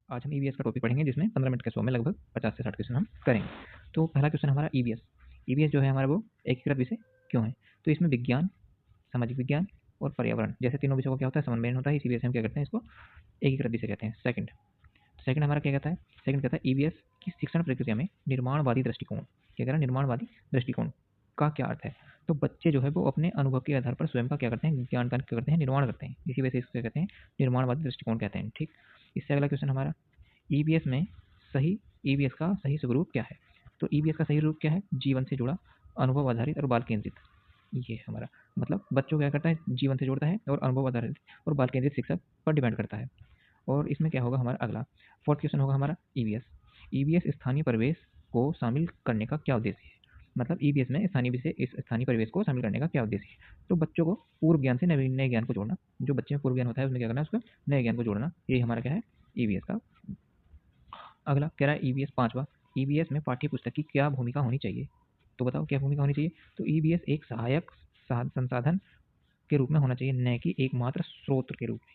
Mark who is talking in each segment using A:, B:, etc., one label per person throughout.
A: आज हम ईवीएस का टॉपिक पढ़ेंगे जिसमें 15 मिनट के शो में लगभग 50 से 60 क्वेश्चन हम करेंगे। तो पहला क्वेश्चन हमारा ईवीएस। ईवीएस जो है हमारा वो एकीकृत विषय क्यों है? तो इसमें विज्ञान, सामाजिक विज्ञान और पर्यावरण जैसे तीनों विषयों का क्या होता है, समन्वय होता है। इसी वजह से हम क्या करते हैं, इसको एकीकृत विषय कहते हैं। सेकंड हमारा क्या कहता है? सेकंड कहता है ईवीएस की शिक्षण प्रक्रिया में निर्माणवादी दृष्टिकोण। क्या कह रहा है? निर्माणवादी दृष्टिकोण का क्या अर्थ है? तो बच्चे जो है वो अपने अनुभव के आधार पर स्वयं का क्या करते हैं, ज्ञान का क्या करते हैं, निर्माण करते हैं। इसी वजह से इसको क्या कहते हैं, निर्माणवादी दृष्टिकोण कहते हैं। ठीक। इससे अगला क्वेश्चन हमारा, ईवीएस में सही ईवीएस का सही स्वरूप क्या है? तो ईवीएस का सही रूप क्या है? जीवन से जुड़ा, अनुभव आधारित और बाल केंद्रित। ये हमारा मतलब बच्चों क्या करता है, जीवन से जोड़ता है और अनुभव आधारित और बाल केंद्रित शिक्षा पर डिपेंड करता है। और इसमें क्या होगा हमारा अगला फोर्थ क्वेश्चन होगा हमारा ईवीएस। ईवीएस स्थानीय परिवेश को शामिल करने का क्या उद्देश्य है? मतलब ईवीएस में स्थानीय विषय इस स्थानीय परिवेश को शामिल करने का क्या उद्देश्य है? तो बच्चों को पूर्व ज्ञान से नए ज्ञान को जोड़ना। जो बच्चे में पूर्व ज्ञान होता है उसमें क्या करना है, उसको नए ज्ञान को जोड़ना। यही हमारा क्या है, ईवीएस का। अगला कह रहा है ईवीएस पांचवा, ईवीएस में पाठ्य पुस्तक की क्या भूमिका होनी चाहिए? तो बताओ क्या भूमिका होनी चाहिए? तो ईवीएस एक सहायक संसाधन के रूप में होना चाहिए, न कि एकमात्र स्रोत के रूप में।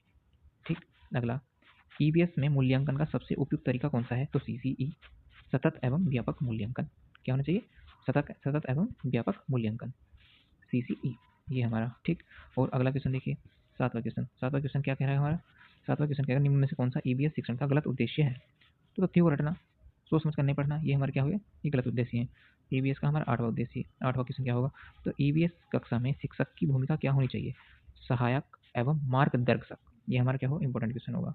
A: ठीक। अगला, ईवीएस में मूल्यांकन का सबसे उपयुक्त तरीका कौन सा है? तो सीसीई, सतत एवं व्यापक मूल्यांकन। क्या होना चाहिए? सतत एवं व्यापक मूल्यांकन, सीसीई। ये हमारा ठीक। और अगला क्वेश्चन देखिए, सातवां क्वेश्चन क्या कह रहा है हमारा? सातवां क्वेश्चन कह रहा है निम्न में से कौन सा ईवीएस शिक्षण का गलत उद्देश्य है? तो तथ्यों को रटना, सोच समझ कर नहीं पढ़ना, ये हमारा क्या हो गया, ये गलत उद्देश्य है। ईवीएस का हमारा आठवां उद्देश्य, आठवां क्वेश्चन क्या होगा? तो ईवीएस कक्षा में शिक्षक की भूमिका क्या होनी चाहिए? सहायक एवं मार्गदर्शक। ये हमारा क्या हो, इंपॉर्टेंट क्वेश्चन होगा।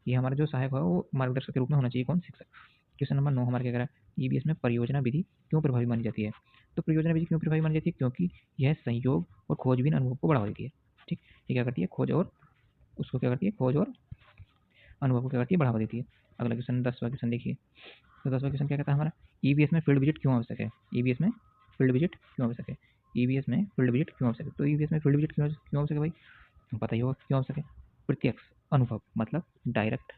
A: ये हमारा जो सहायक है वो मार्गदर्शक के रूप में होना चाहिए। कौन? शिक्षक। क्वेश्चन नंबर 9 हमारा क्या कह रहा है? ईवीएस में परियोजना विधि क्यों प्रभावी मानी जाती है? तो परियोजना विधि क्यों प्रभावी मानी जाती है? क्योंकि यह संयोग और खोजबीन अनुभव को बढ़ावा देती है। ठीक। ये क्या करती है? खोज और उसको क्या करती है, खोज और अनुभव को क्या करती है, बढ़ावा देती है। अगला क्वेश्चन 10वां क्वेश्चन देखिए। तो 10वां क्वेश्चन क्या कहता है हमारा? ईवीएस में फील्ड विजिट क्यों आवश्यक है? ईवीएस में फील्ड विजिट क्यों आवश्यक है? ईवीएस में फील्ड विजिट क्यों आवश्यक है? तो ईवीएस में फील्ड विजिट क्यों आवश्यक है भाई? पता ही होगा क्यों आवश्यक है। प्रत्यक्ष अनुभव मतलब डायरेक्ट,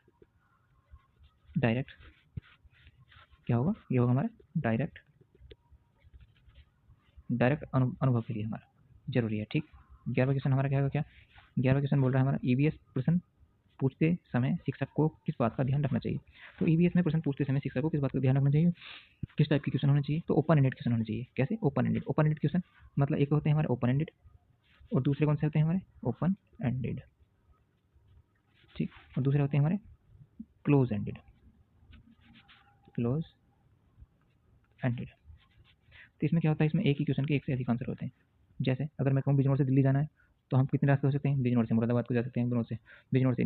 A: डायरेक्ट क्या होगा, ये होगा हमारा डायरेक्ट, डायरेक्ट अनुभव के लिए हमारा जरूरी है। ठीक। 11वां क्वेश्चन हमारा क्या होगा? क्या 11वां क्वेश्चन बोल रहा है हमारा, ईवीएस प्रश्न पूछते समय शिक्षक को किस बात का ध्यान रखना चाहिए? तो ईवीएस में प्रश्न पूछते समय शिक्षक को किस बात का ध्यान रखना चाहिए? किस टाइप के क्वेश्चन होने चाहिए? तो ओपन एंडेड क्वेश्चन होने चाहिए। कैसे? Open ended. Open ended question मतलब एक होते हैं हमारे ओपन एंडेड और दूसरे कौन से होते हैं हमारे? Open ended. ठीक। और दूसरे होते हैं हमारे क्लोज एंडेड, क्लोज एंडेड। तो इसमें क्या होता है, इसमें एक ही क्वेश्चन के एक से अधिक आंसर होते हैं। जैसे अगर मैं कहूँ बिजनौर से दिल्ली जाना है तो हम कितने रास्ते हो सकते हैं? बिजनौर से मुरादाबाद को जा सकते हैं, बिजनौर से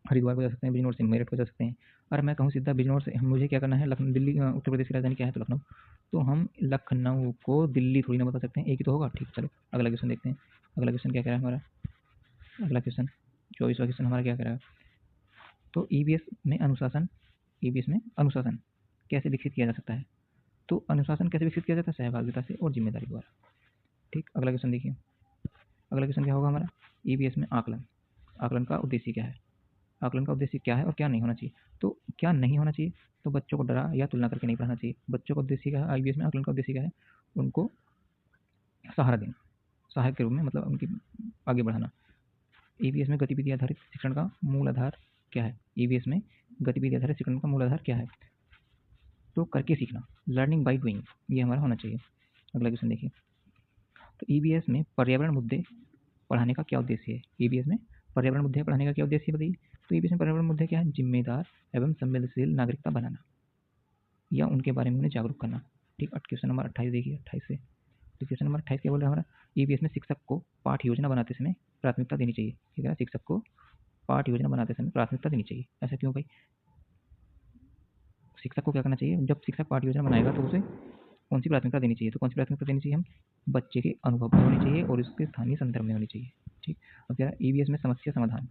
A: हरिद्वार को जा सकते हैं, बिजनौर से मेरठ को जा सकते हैं। और मैं कहूँ सीधा बिजनौर से मुझे क्या करना है, लखनऊ, दिल्ली, उत्तर प्रदेश की राजधानी क्या है? तो लखनऊ। तो हम लखनऊ को दिल्ली थोड़ी ना बता सकते हैं, एक ही तो होगा। ठीक। चलो अगला क्वेश्चन देखते हैं। अगला क्वेश्चन क्या कह रहा है हमारा? अगला क्वेश्चन 24वां क्वेश्चन हमारा क्या कह रहा है? तो ईवीएस में अनुशासन कैसे विकसित किया जा सकता है? तो अनुशासन कैसे विकसित किया जाता है? सहभागिता से और जिम्मेदारी द्वारा। ठीक। अगला क्वेश्चन देखिए। अगला क्वेश्चन क्या होगा हमारा? ईवीएस में आकलन, आकलन का उद्देश्य क्या है? आकलन का उद्देश्य क्या है और क्या नहीं होना चाहिए? तो क्या नहीं होना चाहिए? तो बच्चों को डरा या तुलना करके नहीं पढ़ाना चाहिए। बच्चों का उद्देश्य क्या है? आईवीएस में आकलन का उद्देश्य क्या है? उनको सहारा देना, सहायक के रूप में, मतलब उनकी आगे बढ़ाना। ईवीएस में गतिविधि आधारित शिक्षण का मूल आधार क्या है? ईवीएस में गतिविधि आधारित शिक्षण का मूल आधार क्या है? तो करके सीखना, लर्निंग बाय डूइंग, ये हमारा होना चाहिए। अगला क्वेश्चन देखिए। तो ईवीएस में पर्यावरण मुद्दे पढ़ाने का क्या उद्देश्य है? ईवीएस में पर्यावरण मुद्दे पढ़ाने का क्या उद्देश्य है बताइए? तो ईवीएस में पर्यावरण मुद्दे क्या है? जिम्मेदार एवं संवेदनशील नागरिकता बनाना या उनके बारे में उन्हें जागरूक करना। ठीक। क्वेश्चन नंबर 28 देखिए, 28 से। तो क्वेश्चन नंबर 28 क्या बोल रहा है हमारा? ईवीएस में शिक्षक को पाठ योजना बनाते समय प्राथमिकता देनी चाहिए। ठीक है, शिक्षक को पाठ योजना बनाते समय प्राथमिकता देनी चाहिए। ऐसा क्यों भाई? शिक्षक को क्या करना चाहिए? जब शिक्षक पाठ योजना बनाएगा तो उसे कौन सी प्राथमिकता देनी चाहिए? तो कौन सी प्राथमिकता देनी चाहिए? हम बच्चे के अनुभव पर होनी चाहिए और उसके स्थानीय संदर्भ में होनी चाहिए। ठीक। अब क्या ईवीएस में समस्या समाधान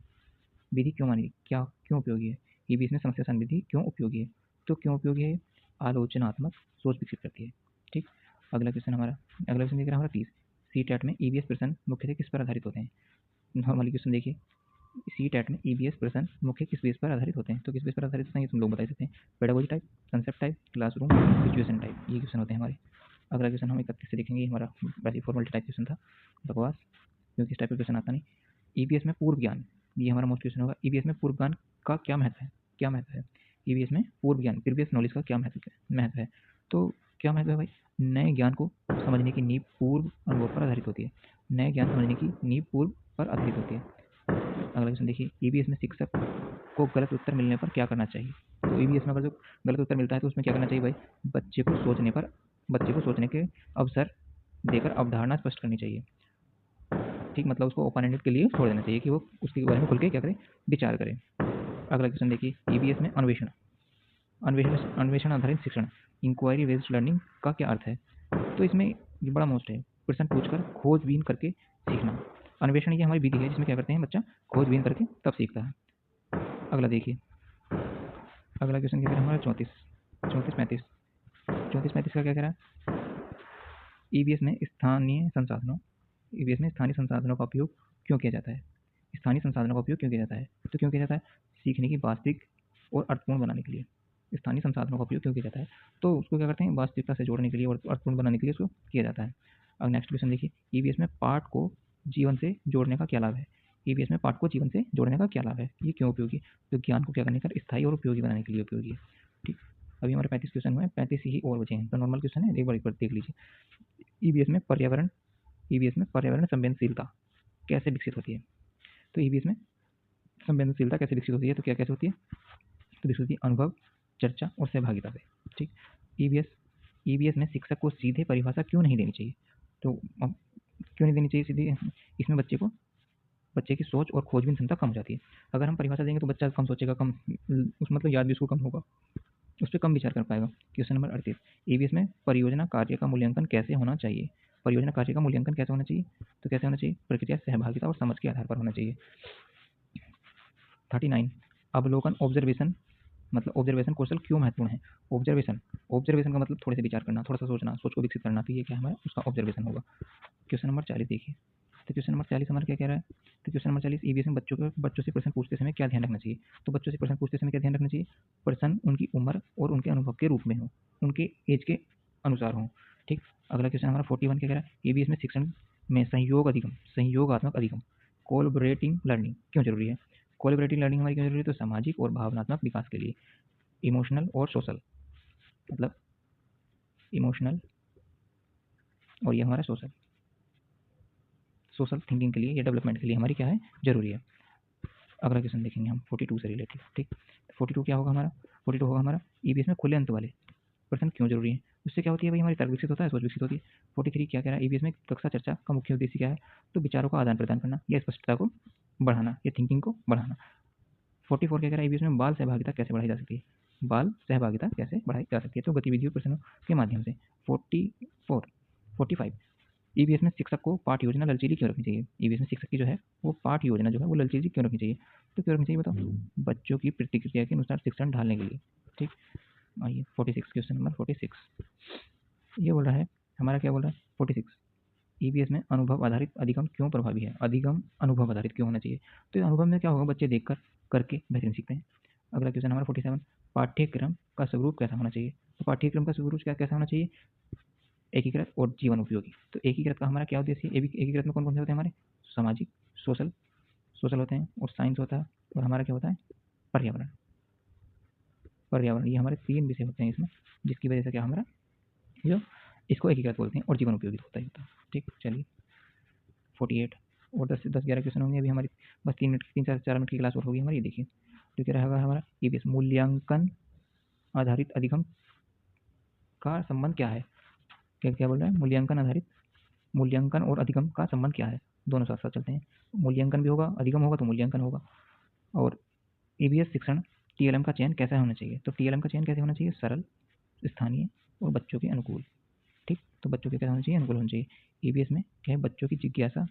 A: विधि क्यों मानी, क्या क्यों उपयोगी है? ईवीएस में समस्या समाधान विधि क्यों उपयोगी है? तो क्यों उपयोगी है? आलोचनात्मक सोच विकसित करती है। ठीक। अगला क्वेश्चन हमारा, अगला क्वेश्चन देख रहा है हमारा 30। सी टेट में ईवीएस प्रश्न मुख्यतः किस पर आधारित होते हैं? नॉर्मली क्वेश्चन देखिए, सी टेट में ईवीएस प्रश्न मुख्य किस बेस पर आधारित होते हैं? तो किस बेस पर आधारित होते हैं ये तुम लोग बता सकते हैं। Pedagogy type, concept type, classroom, situation type, ये क्वेश्चन होते हैं हमारे। अगला क्वेश्चन हम 31 से देखेंगे, हमारा वैसे फॉर्मेलिटी टाइप क्वेश्चन था, बकवास, क्योंकि इस टाइप का क्वेश्चन आता नहीं। ईवीएस में पूर्व ज्ञान, ये हमारा मोस्ट क्वेश्चन होगा। ईवीएस में पूर्व ज्ञान का क्या महत्व है? क्या महत्व है? ईवीएस में पूर्व ज्ञान प्रीवियस नॉलेज का क्या महत्व है? तो क्या महत्व है भाई? नए ज्ञान को समझने की नींव पूर्व अनुभव पर आधारित होती है। नए ज्ञान समझने की नींव पूर्व पर आधारित होती है। अगला क्वेश्चन देखिए, ईवीएस में शिक्षक को गलत उत्तर मिलने पर क्या करना चाहिए? तो ईवीएस में अगर जो गलत उत्तर मिलता है तो उसमें क्या करना चाहिए भाई? बच्चे को सोचने के अवसर देकर अवधारणा स्पष्ट करनी चाहिए। ठीक, मतलब उसको ओपन एंडेड के लिए छोड़ देना चाहिए कि वो उसके बारे में खुल के क्या करे, विचार करे। अगला क्वेश्चन देखिए, ईवीएस में अन्वेषण आधारित शिक्षण इंक्वायरी बेस्ड लर्निंग का क्या अर्थ है? तो इसमें ये बड़ा मोस्ट है, प्रश्न पूछकर खोजबीन करके सीखना। अन्वेषण ये हमारी विधि है जिसमें क्या करते हैं, बच्चा खोजबीन करके तब सीखता है। अगला देखिए, अगला क्वेश्चन क्या कह रहा है हमारा 34 35 का क्या कह रहा है? ईवीएस में स्थानीय संसाधनों का उपयोग क्यों किया जाता है? स्थानीय संसाधनों का उपयोग क्यों किया जाता है? तो क्यों किया जाता है? सीखने की वास्तविक और अर्थपूर्ण बनाने के लिए स्थानीय संसाधनों का उपयोग क्यों किया जाता है? तो उसको क्या करते हैं, वास्तविकता से जोड़ने के लिए और अर्थपूर्ण बनाने के लिए उसको किया जाता है। अब नेक्स्ट क्वेश्चन देखिए, ईवीएस में पाठ को जीवन से जोड़ने का क्या लाभ है? ईवीएस में पाठ को जीवन से जोड़ने का क्या लाभ है? ये क्यों उपयोगी? तो ज्ञान को क्या करने का, स्थायी और उपयोगी बनाने के लिए उपयोगी है। ठीक, अभी हमारे 35 क्वेश्चन हुए, 35 ही और बचे हैं, तो नॉर्मल क्वेश्चन है, एक बार देख लीजिए। ईवीएस में पर्यावरण संवेदनशीलता कैसे विकसित होती है? तो ईवीएस में संवेदनशीलता कैसे विकसित होती है? तो क्या कैसे होती है? तो विकसित होती है अनुभव, चर्चा और सहभागिता से। ठीक, ईवीएस में शिक्षक को सीधे परिभाषा क्यों नहीं देनी चाहिए? तो अब क्यों नहीं देनी चाहिए सीधी? इसमें बच्चे की सोच और खोजबीन क्षमता कम हो जाती है। अगर हम परिभाषा देंगे तो बच्चा कम सोचेगा, कम उस मतलब याद भी उसको कम होगा, उस पर कम विचार कर पाएगा। क्वेश्चन नंबर 38, ईवीएस में परियोजना कार्य का मूल्यांकन कैसे होना चाहिए? परियोजना कार्य का मूल्यांकन कैसे होना चाहिए? तो कैसे होना चाहिए? प्रक्रिया, सहभागिता और समझ के आधार पर होना चाहिए। 39, अवलोकन ऑब्जर्वेशन मतलब ऑब्जर्वेशन कौशल क्यों महत्वपूर्ण है? ऑब्जर्वेशन का मतलब थोड़े से विचार करना, थोड़ा सा सोचना, सोच को विकसित करना, तो ये क्या हमारा उसका ऑब्जर्वेशन होगा। क्वेश्चन नंबर 40 देखिए, तो क्वेश्चन नंबर 40 हमारा क्या कह रहा है? तो क्वेश्चन नंबर 40, ईवीएस में बच्चों से प्रश्न पूछते समय क्या ध्यान रखना चाहिए? तो बच्चों से प्रश्न पूछते समय क्या ध्यान रखना चाहिए? प्रश्न उनकी उम्र और उनके अनुभव के रूप में हो, उनके एज के अनुसार हो। ठीक, अगला क्वेश्चन हमारा 41 क्या कह रहा है? ईवीएस में शिक्षण में संयोगात्मक अधिगम कोलैबोरेटिंग लर्निंग क्यों जरूरी है? कोलैबोरेटिव लर्निंग हमारी क्यों जरूरी है? तो सामाजिक और भावनात्मक विकास के लिए, इमोशनल और सोशल, मतलब इमोशनल और ये हमारा सोशल थिंकिंग के लिए या डेवलपमेंट के लिए हमारी क्या है, जरूरी है। अगला क्वेश्चन देखेंगे हम 42 से रिलेटेड। ठीक, 42 क्या होगा हमारा? 42 होगा हमारा ईवीएस में खुले अंत वाले प्रश्न क्यों जरूरी है? उससे क्या होती है भाई, हमारी तर्क विकसित होता है, सोच विकसित होती है। 43 क्या कह रहा है? ईवीएस में कक्षा चर्चा का मुख्य उद्देश्य क्या है? तो विचारों का आदान प्रदान करना या स्पष्टता को बढ़ाना या थिंकिंग को बढ़ाना। 44 क्या कह रहा है? ईवीएस में बाल सहभागिता कैसे बढ़ाई जा सकती है? बाल सहभागिता कैसे बढ़ाई जा सकती है? तो गतिविधियों प्रश्नों के माध्यम से। 45 ईवीएस में शिक्षक को पाठ योजना लचीली क्यों रखनी चाहिए? ईवीएस में शिक्षक की जो है वो पाठ योजना जो है वो लचीली क्यों रखनी चाहिए? तो क्यों रखनी चाहिए बताओ? बच्चों की प्रतिक्रिया के अनुसार शिक्षण ढालने के लिए। ठीक, आइए 46, क्वेश्चन नंबर 46 ये बोल रहा है हमारा, क्या बोल रहा है 46, ईवीएस में अनुभव आधारित अधिगम क्यों प्रभावी है? अधिगम अनुभव आधारित क्यों होना चाहिए? तो ये अनुभव में क्या होगा, बच्चे देखकर करके बेहतरीन सीखते हैं। अगला क्वेश्चन हमारा 47, पाठ्यक्रम का स्वरूप कैसा होना चाहिए? तो पाठ्यक्रम का स्वरूप क्या कैसा होना चाहिए? एकीकृत और जीवन उपयोगी। तो एकीकृत का हमारा क्या उद्देश्य है? एकीकृत में कौन कौन से होते हैं हमारे? सामाजिक, सोशल होते हैं, और साइंस होता है, और हमारा क्या होता है? पर्यावरण। ये हमारे 3 विषय होते हैं इसमें, जिसकी वजह से क्या हमारा जो इसको एकीकृत बोलते हैं, और जीवन उपयोगी होता ही होता है। ठीक, चलिए 48 और 10 11 क्वेश्चन होंगे अभी हमारी, बस 3 4 मिनट की क्लास और होगी हमारी। ये देखिए, तो क्या रहेगा हमारा? ईवीएस मूल्यांकन आधारित अधिगम का संबंध क्या है? क्या क्या बोल रहा है? मूल्यांकन और अधिगम का संबंध क्या है? दोनों साथ साथ चलते हैं, मूल्यांकन भी होगा, अधिगम होगा तो मूल्यांकन होगा। और ईवीएस शिक्षण टीएलएम का चयन कैसा होना चाहिए? तो टीएलएम का चयन कैसे होना चाहिए? सरल, स्थानीय और बच्चों के अनुकूल। ठीक, तो बच्चों के कैसा होना चाहिए? अनुकूल होना चाहिए। ईवीएस में क्या है? बच्चों की जिज्ञासा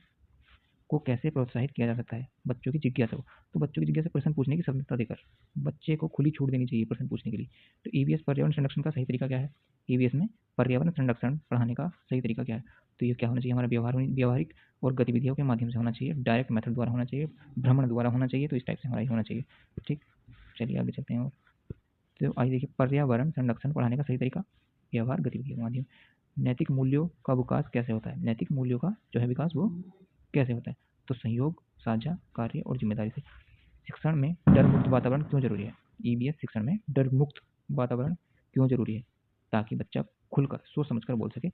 A: को कैसे प्रोत्साहित किया जा सकता है? बच्चों की जिज्ञासा को, तो बच्चों की जिज्ञासा प्रश्न पूछने की स्वतंत्रता देकर बच्चे को खुली छूट देनी चाहिए प्रश्न पूछने के लिए। तो ईवीएस पर्यावरण संरक्षण का सही तरीका क्या है? ईवीएस में पर्यावरण संरक्षण पढ़ाने का सही तरीका क्या है? तो ये क्या होना चाहिए हमारा? व्यवहारिक और गतिविधियों के माध्यम से होना चाहिए, डायरेक्ट मेथड द्वारा होना चाहिए, भ्रमण द्वारा होना चाहिए। तो इस टाइप से हमारा होना चाहिए। ठीक, चलिए आगे चलते हैं। और तो आइए देखिए, पर्यावरण संरक्षण पढ़ाने का सही तरीका, व्यवहार गतिविधियों के माध्यम। नैतिक मूल्यों का विकास कैसे होता है? नैतिक मूल्यों का जो है विकास वो कैसे होता है? तो सहयोग, साझा कार्य और जिम्मेदारी से। शिक्षण में डर मुक्त वातावरण क्यों जरूरी है? ईबीएस शिक्षण में डर मुक्त वातावरण क्यों जरूरी है? ताकि बच्चा खुलकर सोच समझकर बोल सके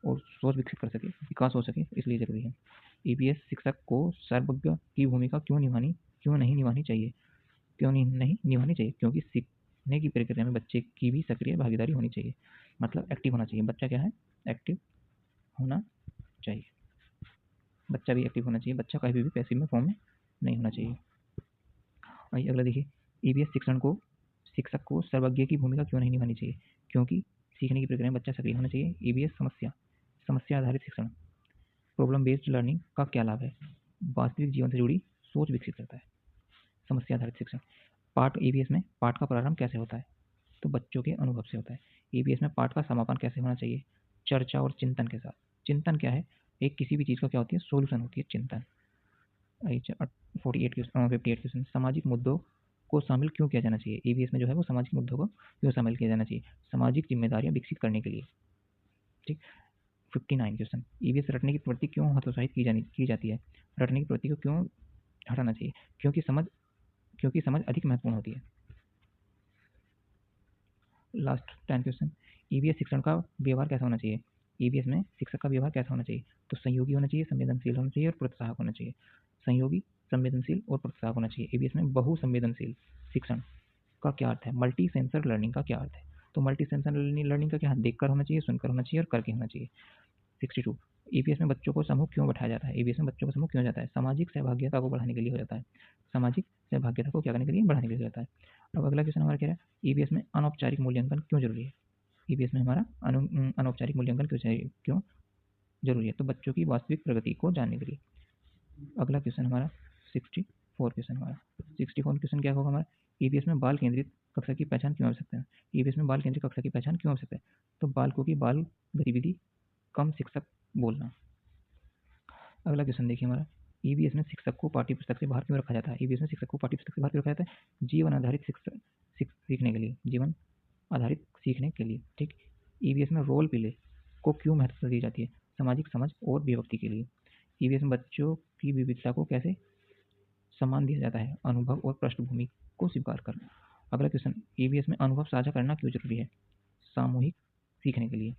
A: और सोच विकसित कर सके, विकास हो सके, इसलिए जरूरी है। ईबीएस शिक्षक को सर्वज्ञ की भूमिका क्यों नहीं निभानी चाहिए? नहीं निभानी चाहिए? क्योंकि सीखने की प्रक्रिया में बच्चे की भी सक्रिय भागीदारी होनी चाहिए। मतलब एक्टिव होना चाहिए। बच्चा क्या है? एक्टिव होना चाहिए। बच्चा भी एक्टिव होना चाहिए। बच्चा कभी भी पैसिव में फॉर्म में नहीं होना चाहिए। आइए अगला देखिए, ईबीएस शिक्षक को सर्वज्ञ की भूमिका क्यों नहीं निभानी चाहिए? क्योंकि सीखने की प्रक्रिया में बच्चा सक्रिय होना चाहिए। ईबीएस समस्या आधारित शिक्षण, प्रॉब्लम बेस्ड लर्निंग का क्या लाभ है? वास्तविक जीवन से जुड़ी सोच विकसित करता है। समस्या आधारित शिक्षण, पाठ ईबीएस में पाठ का प्रारंभ कैसे होता है? तो बच्चों के अनुभव से होता है। ईबीएस में पाठ का समापन कैसे होना चाहिए? चर्चा और चिंतन के साथ। चिंतन क्या है? एक किसी भी चीज़ का क्या होती है? सॉल्यूशन होती है चिंतन। 58 क्वेश्चन, सामाजिक मुद्दों को शामिल क्यों किया जाना चाहिए? ईबीएस में जो है वो सामाजिक मुद्दों को क्यों शामिल किया जाना चाहिए? सामाजिक जिम्मेदारियां विकसित करने के लिए। ठीक। 59 क्वेश्चन, ईबीएस रटने की प्रवृत्ति क्यों हतोत्साहित की जाती है? रटने की प्रवृत्ति को क्यों हटाना चाहिए? क्योंकि समझ अधिक महत्वपूर्ण होती है। लास्ट 10 क्वेश्चन, ईबीएस शिक्षण का व्यवहार कैसा होना चाहिए? ईबीएस में शिक्षक का व्यवहार कैसा होना चाहिए? तो सहयोगी होना चाहिए, संवेदनशील होना चाहिए और प्रोत्साहक होना चाहिए। सहयोगी, संवेदनशील और प्रोत्साहक होना चाहिए। ईबीएस में बहुसंवेदनशील शिक्षण का क्या अर्थ है? मल्टी सेंसर लर्निंग का क्या अर्थ है? तो मल्टी सेंसर लर्निंग का क्या है? देखकर होना चाहिए, सुनकर होना चाहिए और करके होना चाहिए। 62, ईबीएस में बच्चों को समूह क्यों बैठाया जाता है? ईबीएस में बच्चों को समूह क्यों जाता है? सामाजिक सहभागिता को बढ़ाने के लिए हो जाता है। सामाजिक सहभागिता को क्या करने के लिए? बढ़ाने के लिए हो जाता है। अब अगला क्वेश्चन हमारा क्या है? ईबीएस में अनौपचारिक मूल्यांकन क्यों जरूरी है? ईबीएस में हमारा अनौपचारिक मूल्यांकन क्यों जरूरी है? तो बच्चों की वास्तविक प्रगति को जानने के लिए। अगला क्वेश्चन हमारा 64 क्वेश्चन हमारा 64 क्वेश्चन क्या होगा हमारा? ईबीएस में बाल केंद्रित कक्षा की पहचान क्यों आवश्यकता है? ईबीएस में बाल केंद्रित कक्षा की पहचान क्यों आवश्यकता है? तो बालकों की बाल गतिविधि, कम शिक्षक बोलना। अगला क्वेश्चन देखिए हमारा, ईबीएस में शिक्षक को पाठ्यपुस्तक से बाहर क्यों रखा जाता है? ईबीएस में शिक्षक को पाठ्यपुस्तक से बाहर क्यों रखा जाता है? जीवन आधारित सीखने के लिए। जीवन आधारित सीखने के लिए। ठीक। ईबीएस में रोल प्ले को क्यों महत्वता दी जाती है? सामाजिक समझ और विभक्ति के लिए। ईबीएस में बच्चों की विविधता को कैसे सम्मान दिया जाता है? अनुभव और पृष्ठभूमि को स्वीकार कर। अगला क्वेश्चन, ईबीएस में अनुभव साझा करना क्यों जरूरी है? सामूहिक सीखने के लिए।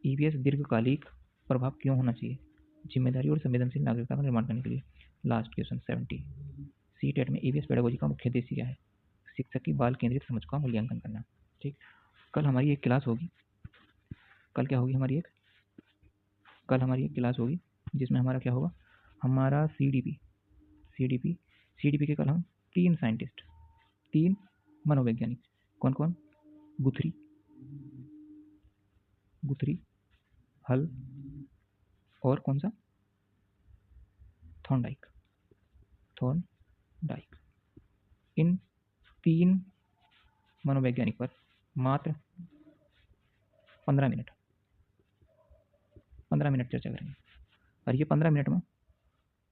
A: ईबीएस दीर्घकालिक प्रभाव क्यों होना चाहिए? जिम्मेदारी और संवेदनशील नागरिकता का निर्माण करने के लिए। लास्ट क्वेश्चन 70, सीटेट में ईबीएस पेडागोजी का मुख्य उद्देश्य क्या है? शिक्षक की बाल केंद्रित समझ का मूल्यांकन करना। ठीक। कल हमारी एक क्लास होगी। कल क्या होगी हमारी एक? कल हमारी एक क्लास होगी जिसमें हमारा क्या होगा? हमारा सीडीपी के कल हम 3 साइंटिस्ट, 3 मनोवैज्ञानिक। कौन कौन? गुथरी, हल और कौन सा? थॉर्नडाइक। इन 3 मनोवैज्ञानिक पर मात्र 15 मिनट चर्चा करेंगे। और ये 15 मिनट में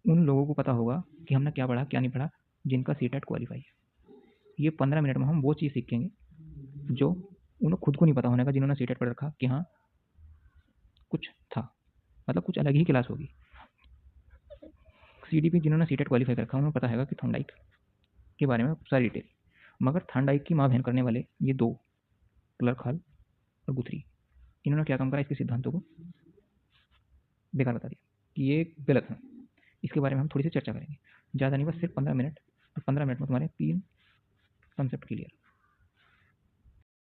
A: उन लोगों को पता होगा कि हमने क्या पढ़ा, क्या नहीं पढ़ा, जिनका सीटेट क्वालिफाई है। ये 15 मिनट में हम वो चीज़ सीखेंगे जो उन्हें खुद को नहीं पता होने का, जिन्होंने सीटेट पढ़ रखा कि हाँ कुछ था, मतलब कुछ अलग ही क्लास होगी। सीडीपी जिन्होंने सीटेट क्वालिफाई कर रखा, उन्हें पता है कि थॉर्नडाइक के बारे में सारी डिटेल। मगर थॉर्नडाइक की माँ बहन करने वाले ये 2, क्लर्क हॉल और गुथरी, इन्होंने क्या काम करा? इसके सिद्धांतों को बेकार बता दिया कि ये गलत है। इसके बारे में हम थोड़ी सी चर्चा करेंगे, ज़्यादा नहीं, बस सिर्फ 15 मिनट। और 15 मिनट में तुम्हारे 3 कंसेप्ट क्लियर।